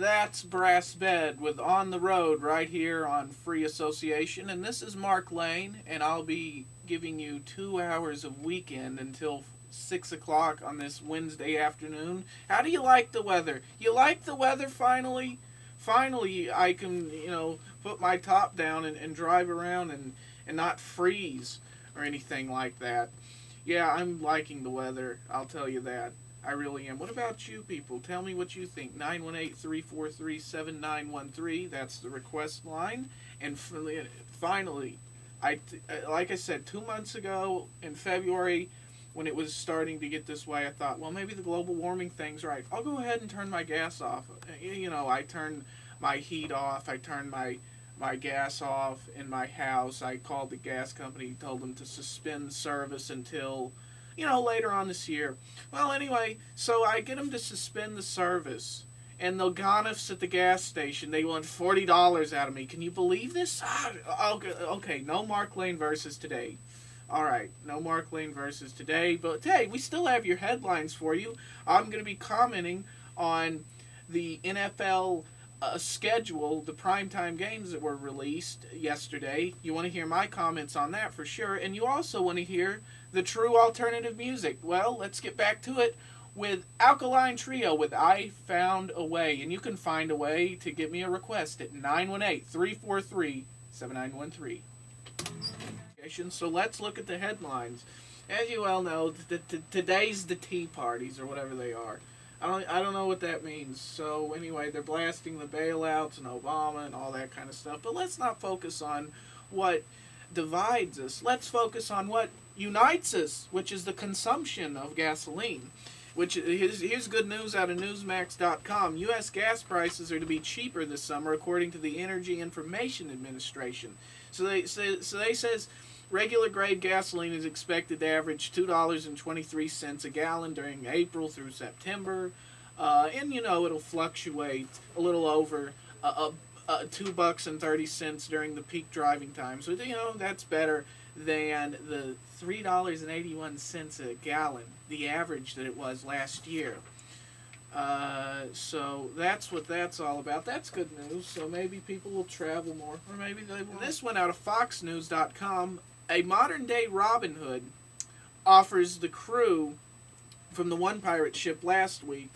That's Brass Bed with On the Road right here on Free Association. And this is Mark Lane, and I'll be giving you 2 hours of weekend until 6 o'clock on this Wednesday afternoon. How do you like the weather? You like the weather finally? Finally, I can, put my top down and drive around and not freeze or anything like that. Yeah, I'm liking the weather, I'll tell you that. I really am. What about you people? Tell me what you think. 918-343-7913. That's the request line. And finally, like I said, 2 months ago in February, when it was starting to get this way, I thought, well, maybe the global warming thing's right. I'll go ahead and turn my gas off. I turned my heat off. I turned my gas off in my house. I called the gas company, told them to suspend service until later on this year. Well, anyway, so I get them to suspend the service. And the Gonifs at the gas station, they want $40 out of me. Can you believe this? Okay, no Mark Lane versus today. All right, no Mark Lane versus today. But, hey, we still have your headlines for you. I'm going to be commenting on the NFL schedule, the primetime games that were released yesterday. You want to hear my comments on that for sure. And you also want to hear the true alternative music. Well, let's get back to it with Alkaline Trio with I Found a Way. And you can find a way to give me a request at 918-343-7913. So let's look at the headlines. As you well know, today's the tea parties or whatever they are. I don't know what that means. So anyway, they're blasting the bailouts and Obama and all that kind of stuff. But let's not focus on what divides us. Let's focus on what unites us, which is the consumption of gasoline. Here's good news out of Newsmax.com. U.S. gas prices are to be cheaper this summer, according to the Energy Information Administration. So they says regular grade gasoline is expected to average $2.23 a gallon during April through September, and it'll fluctuate a little over $2.30 during the peak driving time. So that's better than the $3.81 a gallon, the average that it was last year. So that's what that's all about. That's good news. So maybe people will travel more, or maybe they won't. This one out of FoxNews.com. A modern-day Robin Hood offers the crew from the one pirate ship last week.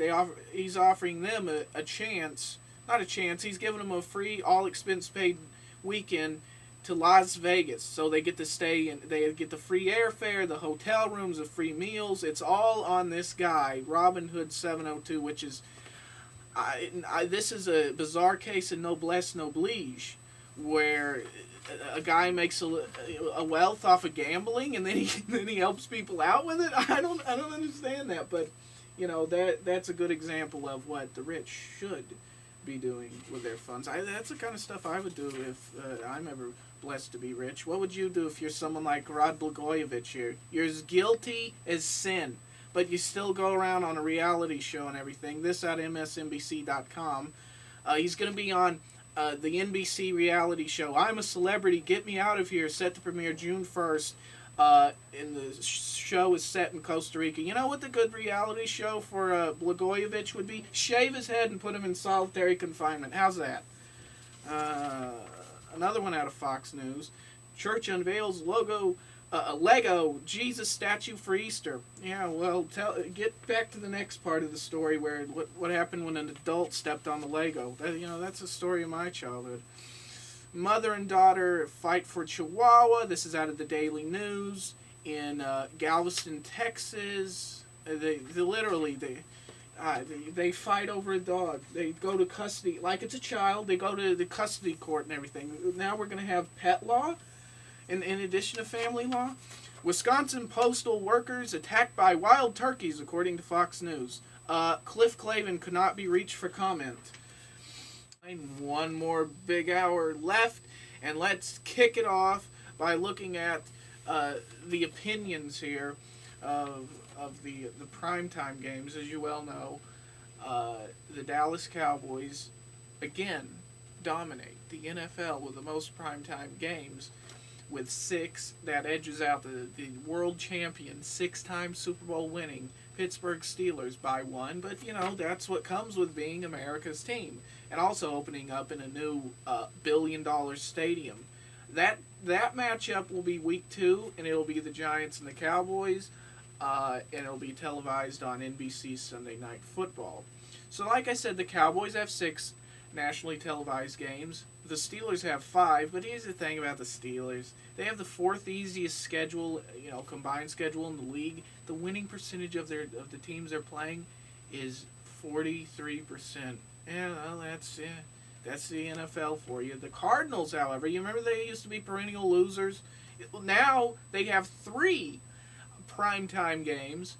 He's offering them a chance, not a chance. He's giving them a free, all-expense-paid weekend to Las Vegas, so they get to stay and they get the free airfare, the hotel rooms, the free meals. It's all on this guy, Robin Hood 702, which is this is a bizarre case of noblesse oblige, where a guy makes a wealth off of gambling and then he helps people out with it. I don't understand that, but that's a good example of what the rich should be doing with their funds. That's the kind of stuff I would do if I'm ever blessed to be rich. What would you do if you're someone like Rod Blagojevich? You're as guilty as sin, but you still go around on a reality show and everything. This out of MSNBC.com. He's going to be on the NBC reality show I'm a Celebrity, Get Me Out of Here, set to premiere June 1st. And the show is set in Costa Rica. You know what the good reality show for Blagojevich would be? Shave his head and put him in solitary confinement. How's that? Another one out of Fox News. Church unveils Lego Jesus statue for Easter. Yeah, well, get back to the next part of the story where what happened when an adult stepped on the Lego. That's a story of my childhood. Mother and daughter fight for Chihuahua. This is out of the Daily News in Galveston, Texas. They fight over a dog. They go to custody like it's a child. They go to the custody court and everything. Now we're going to have pet law in addition to family law. Wisconsin postal workers attacked by wild turkeys, according to Fox News. Cliff Clavin could not be reached for comment. One more big hour left, and let's kick it off by looking at the opinions here of the primetime games. As you well know, the Dallas Cowboys again dominate the NFL with the most primetime games, with 6. That edges out the world champion, 6-time Super Bowl winning Pittsburgh Steelers by one, but that's what comes with being America's team, and also opening up in a new billion-dollar stadium. That matchup will be week 2, and it'll be the Giants and the Cowboys, and it'll be televised on NBC Sunday Night Football. So, like I said, the Cowboys have 6 nationally televised games. The Steelers have 5, but here's the thing about the Steelers. They have the 4th easiest schedule, combined schedule in the league. The winning percentage of the teams they're playing is 43%. That's the NFL for you. The Cardinals, however, you remember they used to be perennial losers? Now they have 3 primetime games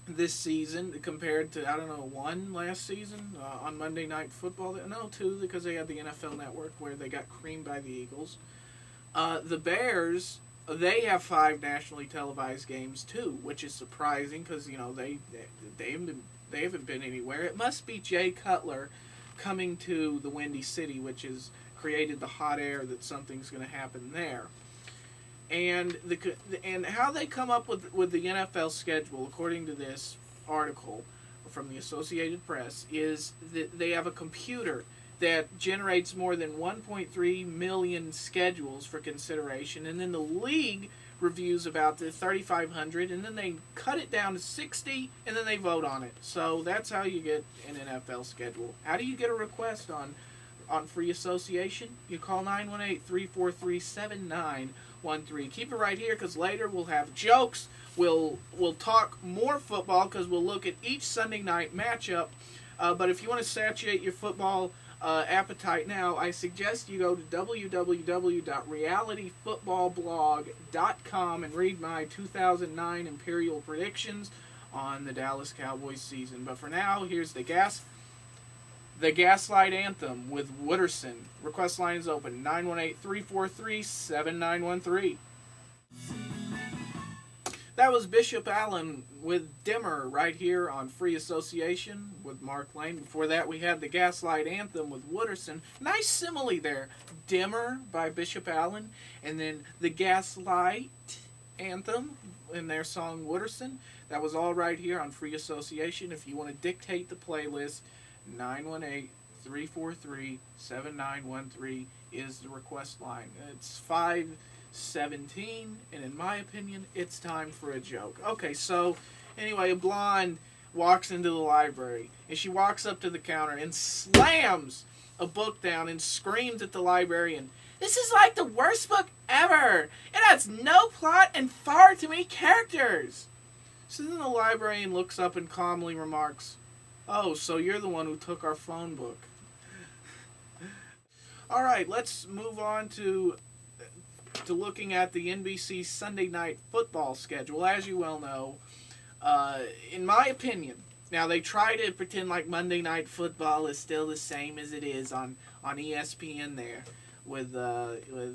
this season compared to, 1 last season on Monday Night Football. No, 2, because they had the NFL Network where they got creamed by the Eagles. The Bears, they have 5 nationally televised games too, which is surprising because, they haven't been anywhere. It must be Jay Cutler coming to the Windy City, which has created the hot air that something's going to happen there. And how they come up with the NFL schedule, according to this article from the Associated Press, is that they have a computer that generates more than 1.3 million schedules for consideration, and then the league reviews about the 3,500, and then they cut it down to 60, and then they vote on it. So that's how you get an NFL schedule. How do you get a request on free association? You call 918-343-7913. Keep it right here, because later we'll have jokes. We'll talk more football, because we'll look at each Sunday night matchup. But if you want to satiate your football appetite now, I suggest you go to www.realityfootballblog.com and read my 2009 Imperial predictions on the Dallas Cowboys season. But for now, here's the Gaslight Anthem with Wooderson. Request line is open, 918-343-7913. That was Bishop Allen with Dimmer right here on Free Association with Mark Lane. Before that, we had the Gaslight Anthem with Wooderson. Nice simile there. Dimmer by Bishop Allen, and then the Gaslight Anthem in their song Wooderson. That was all right here on Free Association. If you want to dictate the playlist, 918-343-7913 is the request line. It's 5:17, and in my opinion, it's time for a joke. Okay, so anyway, a blonde walks into the library, and she walks up to the counter and slams a book down and screams at the librarian, "This is like the worst book ever! It has no plot and far too many characters!" So then the librarian looks up and calmly remarks, "Oh, so you're the one who took our phone book." All right, let's move on to looking at the NBC Sunday Night Football schedule. As you well know, in my opinion, now they try to pretend like Monday Night Football is still the same as it is on ESPN there with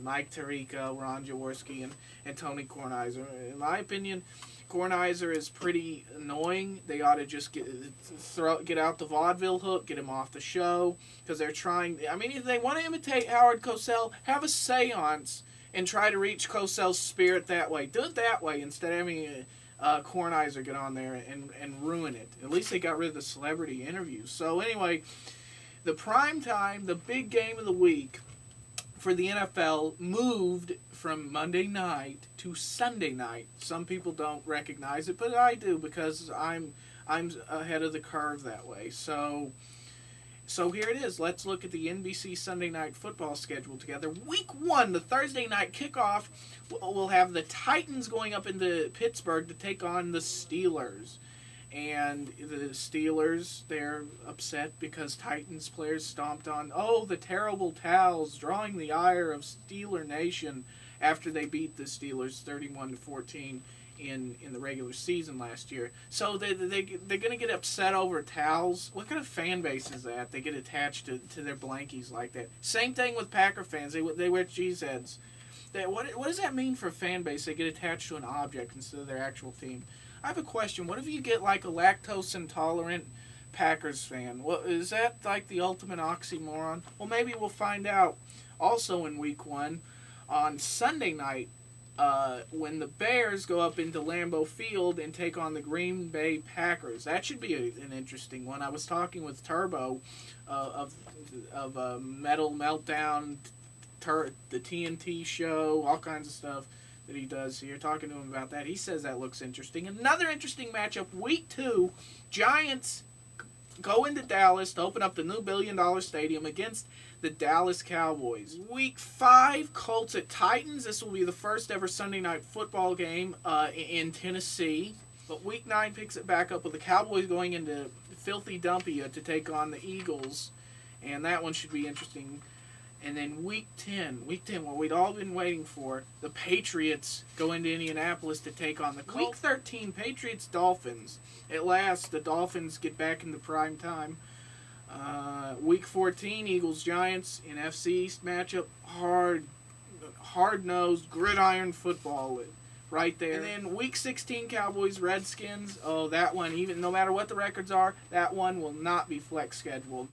Mike Tirico, Ron Jaworski, and Tony Kornheiser. In my opinion, Kornheiser is pretty annoying. They ought to just get out the vaudeville hook, get him off the show, because they're trying. I mean, if they want to imitate Howard Cosell, have a seance and try to reach Cosell's spirit that way. Do it that way instead of having Kornheiser get on there and ruin it. At least they got rid of the celebrity interviews. So anyway, the prime time, the big game of the week for the NFL moved from Monday night to Sunday night. Some people don't recognize it, but I do, because I'm ahead of the curve that way. So here it is. Let's look at the NBC Sunday Night Football schedule together. Week 1, the Thursday night kickoff, we'll have the Titans going up into Pittsburgh to take on the Steelers. And the Steelers, they're upset because Titans players stomped on, the terrible Towels, drawing the ire of Steeler Nation after they beat the Steelers 31-14 in the regular season last year. So they're going to get upset over Towels. What kind of fan base is that? They get attached to their blankies like that. Same thing with Packer fans. They wear cheese heads. What does that mean for a fan base? They get attached to an object instead of their actual team. I have a question. What if you get like a lactose intolerant Packers fan? Is that like the ultimate oxymoron? Well, maybe we'll find out. Also in week 1, on Sunday night, when the Bears go up into Lambeau Field and take on the Green Bay Packers. That should be an interesting one. I was talking with Turbo of Metal Meltdown, the TNT show, all kinds of stuff that he does here, talking to him about that. He says that looks interesting. Another interesting matchup, week 2, Giants go into Dallas to open up the new $1 billion stadium against the Dallas Cowboys. Week 5, Colts at Titans. This will be the first ever Sunday night football game in Tennessee. But week 9 picks it back up with the Cowboys going into filthy Dumpia to take on the Eagles. And that one should be interesting. And then week 10, what we'd all been waiting for, the Patriots go into Indianapolis to take on the Colts. Week 13, Patriots-Dolphins. At last, the Dolphins get back into prime time. Week 14, Eagles-Giants in FC East matchup. Hard-nosed, gridiron football right there. And then week 16, Cowboys-Redskins. Oh, that one, even no matter what the records are, that one will not be flex scheduled.